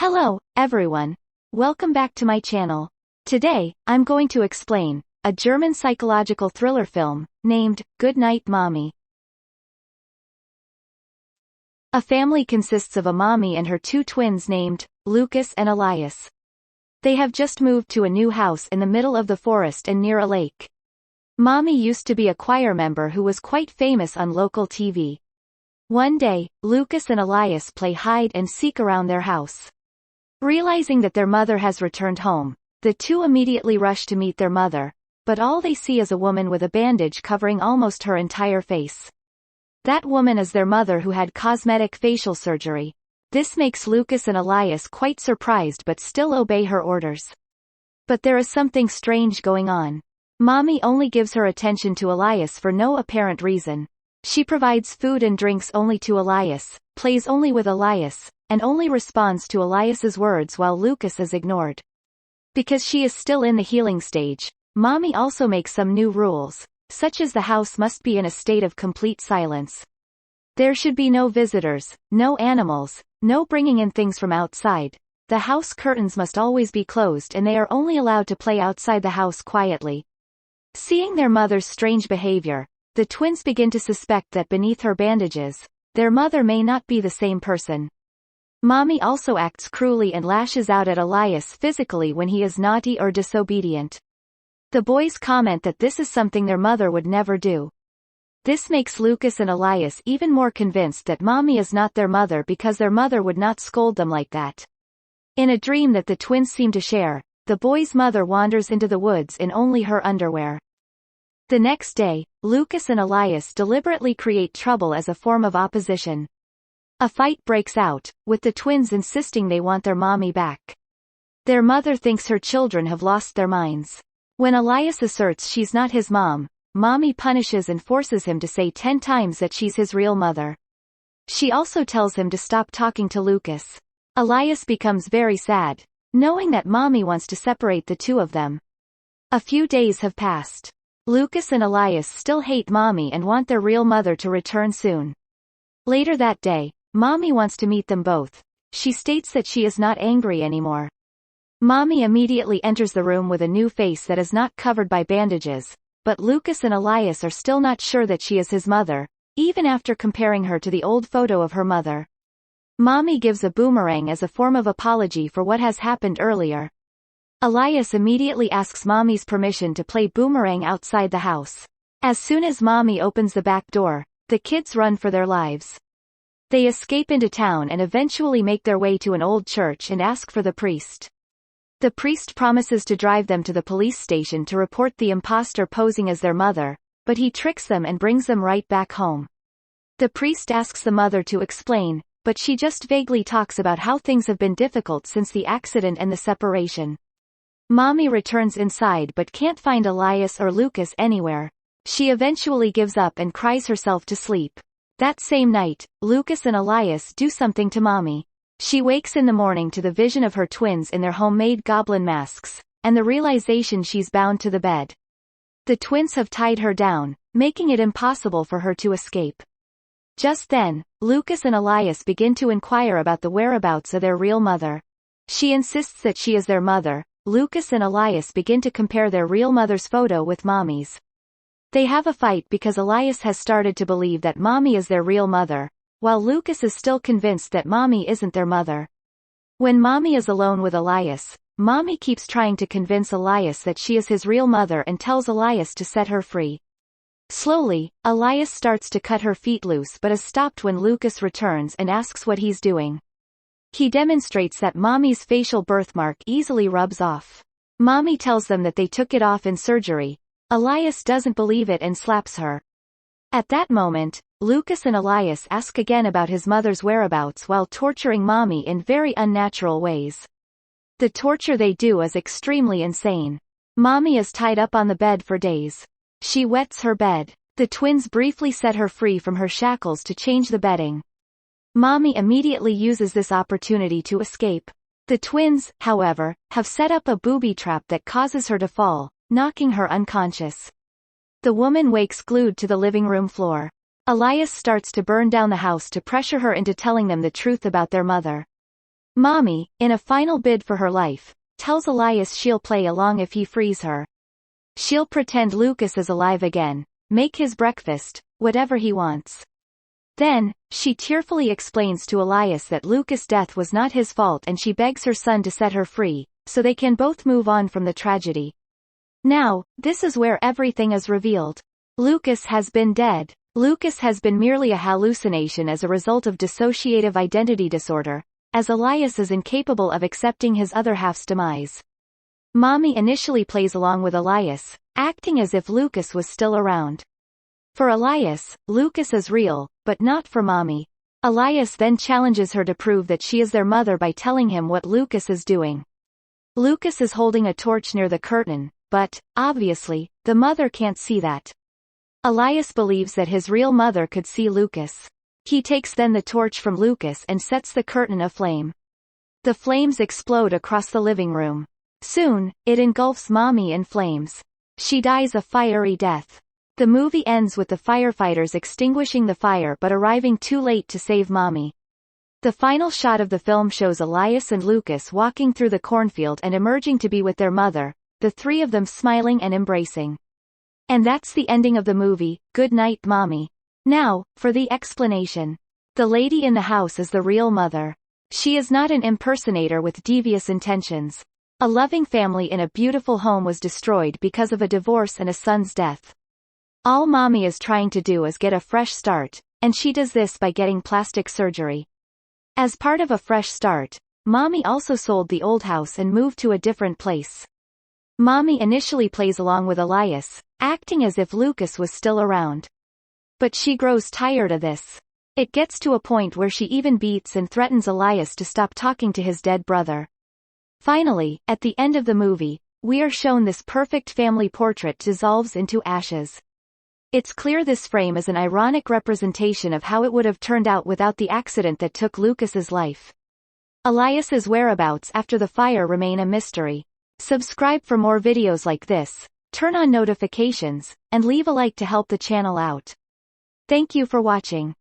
Hello, everyone. Welcome back to my channel. Today, I'm going to explain a German psychological thriller film named Good Night Mommy. A family consists of a mommy and her two twins named Lucas and Elias. They have just moved to a new house in the middle of the forest and near a lake. Mommy used to be a choir member who was quite famous on local TV. One day, Lucas and Elias play hide and seek around their house. Realizing that their mother has returned home, the two immediately rush to meet their mother, but all they see is a woman with a bandage covering almost her entire face. That woman is their mother who had cosmetic facial surgery. This makes Lucas and Elias quite surprised but still obey her orders. But there is something strange going on. Mommy only gives her attention to Elias for no apparent reason. She provides food and drinks only to Elias, plays only with Elias, and only responds to Elias's words while Lucas is ignored. Because she is still in the healing stage, Mommy also makes some new rules, such as the house must be in a state of complete silence. There should be no visitors, no animals, no bringing in things from outside. The house curtains must always be closed and they are only allowed to play outside the house quietly. Seeing their mother's strange behavior, the twins begin to suspect that beneath her bandages, their mother may not be the same person. Mommy also acts cruelly and lashes out at Elias physically when he is naughty or disobedient. The boys comment that this is something their mother would never do. This makes Lucas and Elias even more convinced that Mommy is not their mother because their mother would not scold them like that. In a dream that the twins seem to share, the boy's mother wanders into the woods in only her underwear. The next day, Lucas and Elias deliberately create trouble as a form of opposition. A fight breaks out, with the twins insisting they want their mommy back. Their mother thinks her children have lost their minds. When Elias asserts she's not his mom, Mommy punishes and forces him to say 10 times that she's his real mother. She also tells him to stop talking to Lucas. Elias becomes very sad, knowing that Mommy wants to separate the two of them. A few days have passed. Lucas and Elias still hate Mommy and want their real mother to return soon. Later that day, Mommy wants to meet them both. She states that she is not angry anymore. Mommy immediately enters the room with a new face that is not covered by bandages, but Lucas and Elias are still not sure that she is his mother, even after comparing her to the old photo of her mother. Mommy gives a boomerang as a form of apology for what has happened earlier. Elias immediately asks Mommy's permission to play boomerang outside the house. As soon as Mommy opens the back door, the kids run for their lives. They escape into town and eventually make their way to an old church and ask for the priest. The priest promises to drive them to the police station to report the imposter posing as their mother, but he tricks them and brings them right back home. The priest asks the mother to explain, but she just vaguely talks about how things have been difficult since the accident and the separation. Mommy returns inside but can't find Elias or Lucas anywhere. She eventually gives up and cries herself to sleep. That same night, Lucas and Elias do something to Mommy. She wakes in the morning to the vision of her twins in their homemade goblin masks, and the realization she's bound to the bed. The twins have tied her down, making it impossible for her to escape. Just then, Lucas and Elias begin to inquire about the whereabouts of their real mother. She insists that she is their mother. Lucas and Elias begin to compare their real mother's photo with Mommy's. They have a fight because Elias has started to believe that Mommy is their real mother, while Lucas is still convinced that Mommy isn't their mother. When Mommy is alone with Elias, Mommy keeps trying to convince Elias that she is his real mother and tells Elias to set her free. Slowly, Elias starts to cut her feet loose but is stopped when Lucas returns and asks what he's doing. He demonstrates that Mommy's facial birthmark easily rubs off. Mommy tells them that they took it off in surgery. Elias doesn't believe it and slaps her. At that moment, Lucas and Elias ask again about his mother's whereabouts while torturing Mommy in very unnatural ways. The torture they do is extremely insane. Mommy is tied up on the bed for days. She wets her bed. The twins briefly set her free from her shackles to change the bedding. Mommy immediately uses this opportunity to escape. The twins, however, have set up a booby trap that causes her to fall, knocking her unconscious. The woman wakes glued to the living room floor. Elias starts to burn down the house to pressure her into telling them the truth about their mother. Mommy, in a final bid for her life, tells Elias she'll play along if he frees her. She'll pretend Lucas is alive again, make his breakfast, whatever he wants. Then, she tearfully explains to Elias that Lucas' death was not his fault and she begs her son to set her free, so they can both move on from the tragedy. Now, this is where everything is revealed. Lucas has been dead. Lucas has been merely a hallucination as a result of dissociative identity disorder, as Elias is incapable of accepting his other half's demise. Mommy initially plays along with Elias, acting as if Lucas was still around. For Elias, Lucas is real, but not for Mommy. Elias then challenges her to prove that she is their mother by telling him what Lucas is doing. Lucas is holding a torch near the curtain, but, obviously, the mother can't see that. Elias believes that his real mother could see Lucas. He takes then the torch from Lucas and sets the curtain aflame. The flames explode across the living room. Soon, it engulfs Mommy in flames. She dies a fiery death. The movie ends with the firefighters extinguishing the fire but arriving too late to save Mommy. The final shot of the film shows Elias and Lucas walking through the cornfield and emerging to be with their mother, the three of them smiling and embracing. And that's the ending of the movie, Good Night Mommy. Now, for the explanation. The lady in the house is the real mother. She is not an impersonator with devious intentions. A loving family in a beautiful home was destroyed because of a divorce and a son's death. All Mommy is trying to do is get a fresh start, and she does this by getting plastic surgery. As part of a fresh start, Mommy also sold the old house and moved to a different place. Mommy initially plays along with Elias, acting as if Lucas was still around. But she grows tired of this. It gets to a point where she even beats and threatens Elias to stop talking to his dead brother. Finally, at the end of the movie, we are shown this perfect family portrait dissolves into ashes. It's clear this frame is an ironic representation of how it would have turned out without the accident that took Lucas's life. Elias's whereabouts after the fire remain a mystery. Subscribe for more videos like this, turn on notifications, and leave a like to help the channel out. Thank you for watching.